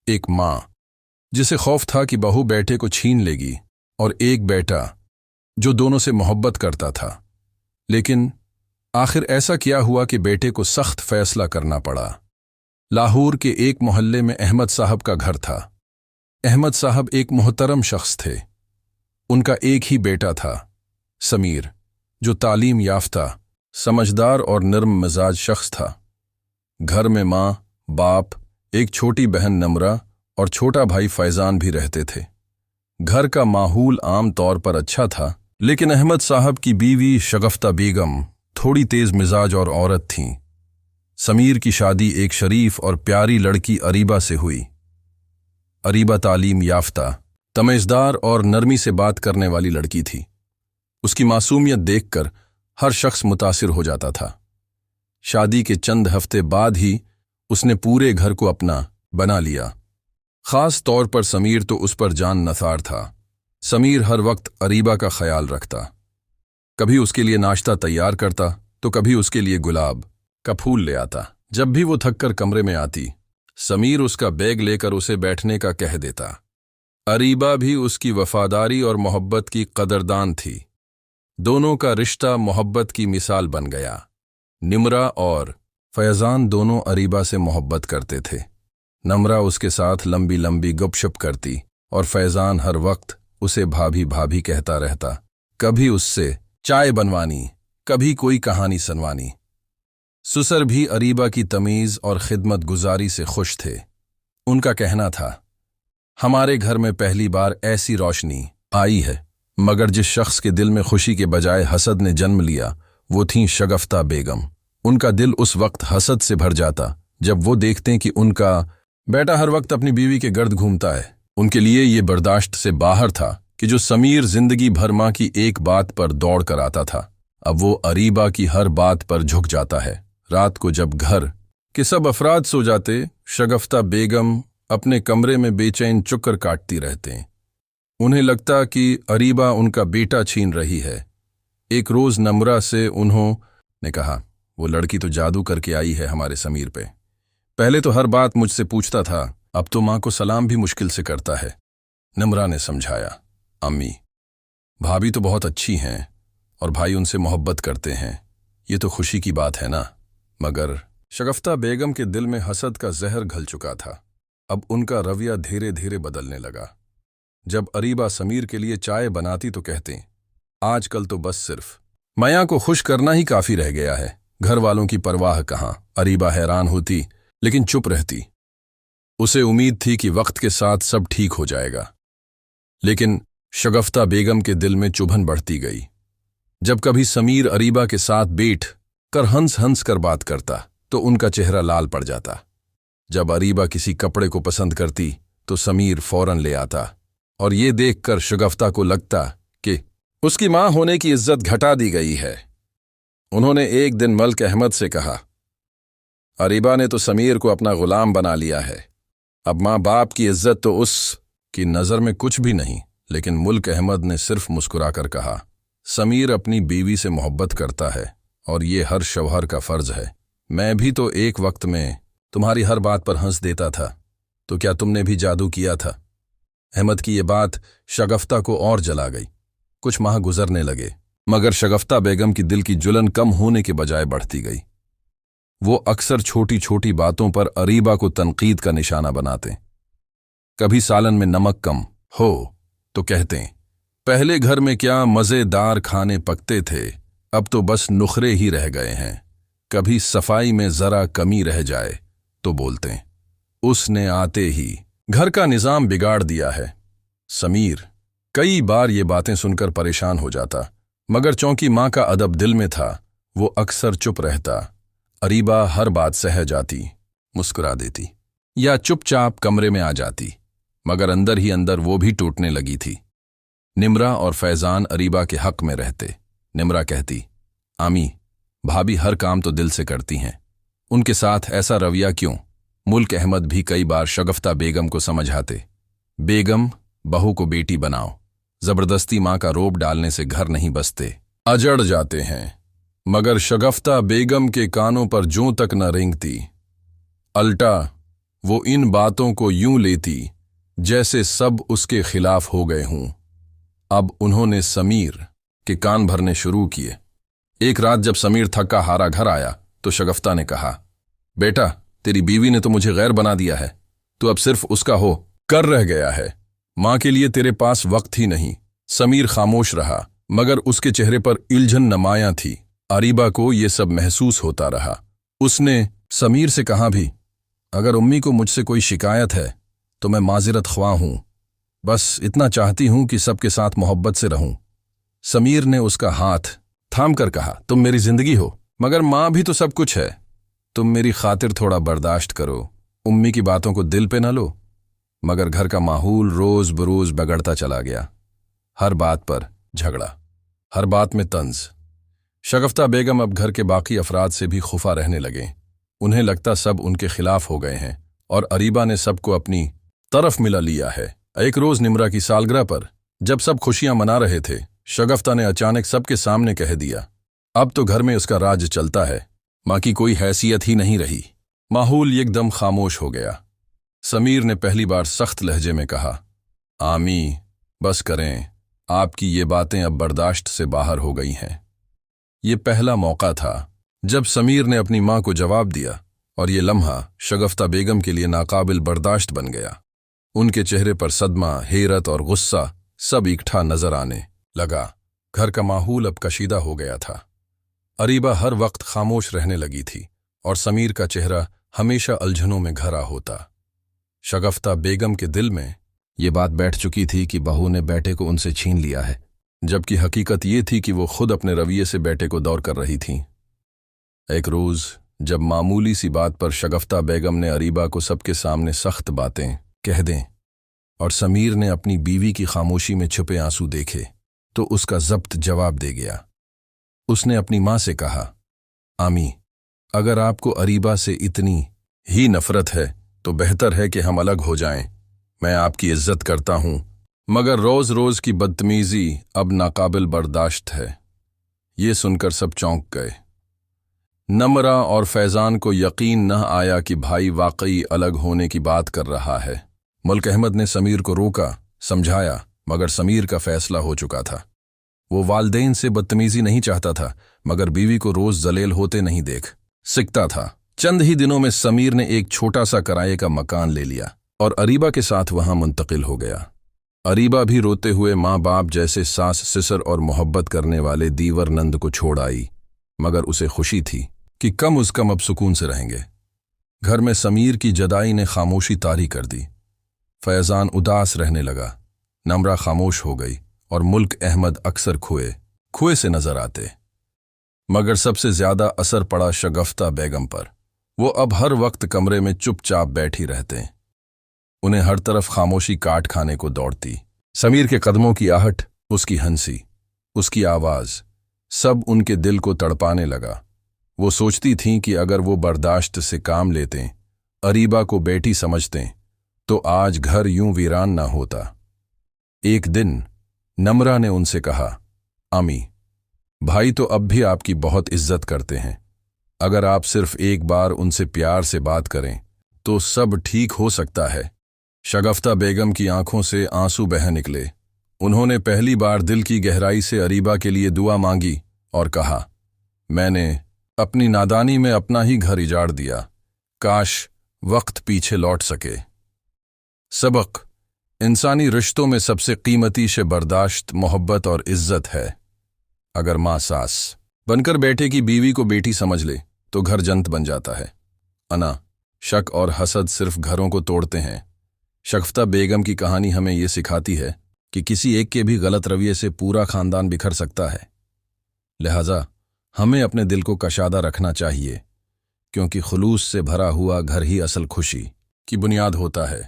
एक माँ जिसे खौफ था कि बहू बेटे को छीन लेगी, और एक बेटा जो दोनों से मोहब्बत करता था। लेकिन आखिर ऐसा क्या हुआ कि बेटे को सख्त फैसला करना पड़ा। लाहौर के एक मोहल्ले में अहमद साहब का घर था। अहमद साहब एक मोहतरम शख्स थे। उनका एक ही बेटा था, समीर, जो तालीम याफ्ता, समझदार और नर्म मिजाज शख्स था। घर में माँ, बाप, एक छोटी बहन नम्रा और छोटा भाई फैजान भी रहते थे। घर का माहौल आम तौर पर अच्छा था, लेकिन अहमद साहब की बीवी शगफ्ता बेगम थोड़ी तेज मिजाज और औरत थीं। समीर की शादी एक शरीफ और प्यारी लड़की अरीबा से हुई। अरीबा तालीम याफ्ता, तमीज़दार और नरमी से बात करने वाली लड़की थी। उसकी मासूमियत देखकर हर शख्स मुतासिर हो जाता था। शादी के चंद हफ्ते बाद ही उसने पूरे घर को अपना बना लिया। खास तौर पर समीर तो उस पर जान नसार था। समीर हर वक्त अरीबा का ख्याल रखता। कभी उसके लिए नाश्ता तैयार करता तो कभी उसके लिए गुलाब का फूल ले आता। जब भी वो थककर कमरे में आती, समीर उसका बैग लेकर उसे बैठने का कह देता। अरीबा भी उसकी वफादारी और मोहब्बत की कदरदान थी। दोनों का रिश्ता मोहब्बत की मिसाल बन गया। निम्रा और फैजान दोनों अरीबा से मोहब्बत करते थे। नम्रा उसके साथ लंबी लंबी गपशप करती और फैजान हर वक्त उसे भाभी भाभी कहता रहता। कभी उससे चाय बनवानी, कभी कोई कहानी सुनवानी। ससुर भी अरीबा की तमीज़ और खिदमत गुजारी से खुश थे। उनका कहना था, हमारे घर में पहली बार ऐसी रोशनी आई है। मगर जिस शख्स के दिल में खुशी के बजाय हसद ने जन्म लिया, वो थीं शगफ्ता बेगम। उनका दिल उस वक्त हसद से भर जाता जब वो देखते कि उनका बेटा हर वक्त अपनी बीवी के गर्द घूमता है। उनके लिए ये बर्दाश्त से बाहर था कि जो समीर जिंदगी भर माँ की एक बात पर दौड़ कर आता था, अब वो अरीबा की हर बात पर झुक जाता है। रात को जब घर के सब अफराद सो जाते, शगफ्ता बेगम अपने कमरे में बेचैन चक्कर काटती रहते। उन्हें लगता कि अरीबा उनका बेटा छीन रही है। एक रोज नम्रा से उन्होंने कहा, वो लड़की तो जादू करके आई है हमारे समीर पे। पहले तो हर बात मुझसे पूछता था, अब तो माँ को सलाम भी मुश्किल से करता है। नम्रा ने समझाया, अम्मी, भाभी तो बहुत अच्छी हैं और भाई उनसे मोहब्बत करते हैं, ये तो खुशी की बात है ना। मगर शगफ्ता बेगम के दिल में हसद का जहर घल चुका था। अब उनका रवैया धीरे धीरे बदलने लगा। जब अरीबा समीर के लिए चाय बनाती तो कहते, आजकल तो बस सिर्फ माया को खुश करना ही काफी रह गया है, घर वालों की परवाह कहाँ। अरीबा हैरान होती लेकिन चुप रहती। उसे उम्मीद थी कि वक्त के साथ सब ठीक हो जाएगा, लेकिन शगफ्ता बेगम के दिल में चुभन बढ़ती गई। जब कभी समीर अरीबा के साथ बैठ कर हंस हंस कर बात करता तो उनका चेहरा लाल पड़ जाता। जब अरीबा किसी कपड़े को पसंद करती तो समीर फौरन ले आता, और ये देखकर शगफ्ता को लगता कि उसकी मां होने की इज्जत घटा दी गई है। उन्होंने एक दिन मलिक अहमद से कहा, अरीबा ने तो समीर को अपना गुलाम बना लिया है। अब माँ बाप की इज्जत तो उसकी नज़र में कुछ भी नहीं। लेकिन मलिक अहमद ने सिर्फ मुस्कुराकर कहा, समीर अपनी बीवी से मोहब्बत करता है और ये हर शौहर का फर्ज है। मैं भी तो एक वक्त में तुम्हारी हर बात पर हंस देता था, तो क्या तुमने भी जादू किया था? अहमद की ये बात शगफ्ता को और जला गई। कुछ माह गुजरने लगे, मगर शगफ्ता बेगम की दिल की जुलन कम होने के बजाय बढ़ती गई। वो अक्सर छोटी छोटी बातों पर अरीबा को तनकीद का निशाना बनाते। कभी सालन में नमक कम हो तो कहते, पहले घर में क्या मज़ेदार खाने पकते थे, अब तो बस नुखरे ही रह गए हैं। कभी सफाई में जरा कमी रह जाए तो बोलते, उसने आते ही घर का निजाम बिगाड़ दिया है। समीर कई बार ये बातें सुनकर परेशान हो जाता, मगर चूंकि माँ का अदब दिल में था, वो अक्सर चुप रहता। अरीबा हर बात सह जाती, मुस्कुरा देती या चुपचाप कमरे में आ जाती, मगर अंदर ही अंदर वो भी टूटने लगी थी। निम्रा और फैजान अरीबा के हक में रहते। निम्रा कहती, आमी, भाभी हर काम तो दिल से करती हैं, उनके साथ ऐसा रवैया क्यों? मलिक अहमद भी कई बार शगफ्ता बेगम को समझाते, बेगम, बहू को बेटी बनाओ, जबरदस्ती माँ का रोब डालने से घर नहीं बसते, अजड़ जाते हैं। मगर शगफ्ता बेगम के कानों पर जूं तक न रेंगती। अल्टा वो इन बातों को यूं लेती जैसे सब उसके खिलाफ हो गए हों। अब उन्होंने समीर के कान भरने शुरू किए। एक रात जब समीर थका हारा घर आया तो शगफ्ता ने कहा, बेटा, तेरी बीवी ने तो मुझे गैर बना दिया है, तू अब सिर्फ उसका हो कर रह गया है, मां के लिए तेरे पास वक्त ही नहीं। समीर खामोश रहा, मगर उसके चेहरे पर इल्झन नमाया थी। अरीबा को ये सब महसूस होता रहा। उसने समीर से कहा भी, अगर उम्मी को मुझसे कोई शिकायत है तो मैं माजिरत ख्वाह हूं, बस इतना चाहती हूं कि सबके साथ मोहब्बत से रहूं। समीर ने उसका हाथ थाम कर कहा, तुम मेरी जिंदगी हो, मगर मां भी तो सब कुछ है। तुम मेरी खातिर थोड़ा बर्दाश्त करो, उम्मी की बातों को दिल पे ना लो। मगर घर का माहौल रोज बरोज बिगड़ता चला गया। हर बात पर झगड़ा, हर बात में तंज। शगफ्ता बेगम अब घर के बाकी अफराद से भी खुफा रहने लगे। उन्हें लगता सब उनके खिलाफ हो गए हैं और अरीबा ने सबको अपनी तरफ मिला लिया है। एक रोज निम्रा की सालगिरह पर जब सब खुशियां मना रहे थे, शगफ्ता ने अचानक सबके सामने कह दिया, अब तो घर में उसका राज चलता है, मां की कोई हैसियत ही नहीं रही। माहौल एकदम खामोश हो गया। समीर ने पहली बार सख्त लहजे में कहा, आमी, बस करें, आपकी ये बातें अब बर्दाश्त से बाहर हो गई हैं। ये पहला मौका था जब समीर ने अपनी मां को जवाब दिया और ये लम्हा शगफ्ता बेगम के लिए नाकाबिल बर्दाश्त बन गया। उनके चेहरे पर सदमा, हैरत और गुस्सा सब इकट्ठा नजर आने लगा। घर का माहौल अब कशीदा हो गया था। अरीबा हर वक्त खामोश रहने लगी थी और समीर का चेहरा हमेशा उलझनों में घरा होता। शगफ्ता बेगम के दिल में ये बात बैठ चुकी थी कि बहू ने बेटे को उनसे छीन लिया है, जबकि हकीकत ये थी कि वो खुद अपने रवैये से बेटे को दौर कर रही थीं। एक रोज जब मामूली सी बात पर शगफ्ता बेगम ने अरीबा को सबके सामने सख्त बातें कह दें और समीर ने अपनी बीवी की खामोशी में छुपे आंसू देखे तो उसका जब्त जवाब दे गया। उसने अपनी मां से कहा, आमी, अगर आपको अरीबा से इतनी ही नफरत है तो बेहतर है कि हम अलग हो जाएं। मैं आपकी इज्जत करता हूं, मगर रोज रोज की बदतमीजी अब नाकाबिल बर्दाश्त है। ये सुनकर सब चौंक गए। नम्रा और फैजान को यकीन न आया कि भाई वाकई अलग होने की बात कर रहा है। मुल्क अहमद ने समीर को रोका, समझाया, मगर समीर का फैसला हो चुका था। वो वालदेन से बदतमीजी नहीं चाहता था, मगर बीवी को रोज जलील होते नहीं देख सकता था। चंद ही दिनों में समीर ने एक छोटा सा किराए का मकान ले लिया और अरीबा के साथ वहां मुंतकिल हो गया। अरीबा भी रोते हुए माँ बाप जैसे सास सिसर और मोहब्बत करने वाले दीवर नंद को छोड़ आई, मगर उसे खुशी थी कि कम उस कम अब सुकून से रहेंगे। घर में समीर की जदाई ने खामोशी तारी कर दी। फैजान उदास रहने लगा, नम्रा खामोश हो गई और मुल्क अहमद अक्सर खोए से नजर आते। मगर सबसे ज्यादा असर पड़ा शगफ्ता बेगम पर। वो अब हर वक्त कमरे में चुपचाप बैठी रहते। उन्हें हर तरफ खामोशी काट खाने को दौड़ती। समीर के कदमों की आहट, उसकी हंसी, उसकी आवाज सब उनके दिल को तड़पाने लगा। वो सोचती थीं कि अगर वो बर्दाश्त से काम लेते, अरीबा को बेटी समझते, तो आज घर यूं वीरान ना होता। एक दिन नम्रा ने उनसे कहा, आमी, भाई तो अब भी आपकी बहुत इज्जत करते हैं। अगर आप सिर्फ एक बार उनसे प्यार से बात करें तो सब ठीक हो सकता है। शगफ्ता बेगम की आंखों से आंसू बह निकले। उन्होंने पहली बार दिल की गहराई से अरीबा के लिए दुआ मांगी और कहा, मैंने अपनी नादानी में अपना ही घर इजाड़ दिया, काश वक्त पीछे लौट सके। सबक: इंसानी रिश्तों में सबसे कीमती शे बर्दाश्त, मोहब्बत और इज्जत है। अगर मां सास बनकर बेटे की बीवी को बेटी समझ ले तो घर जन्नत बन जाता है। अना, शक और हसद सिर्फ घरों को तोड़ते हैं। शगफ्ता बेगम की कहानी हमें यह सिखाती है कि किसी एक के भी गलत रवैये से पूरा खानदान बिखर सकता है। लिहाजा हमें अपने दिल को कशादा रखना चाहिए, क्योंकि खुलूस से भरा हुआ घर ही असल खुशी की बुनियाद होता है।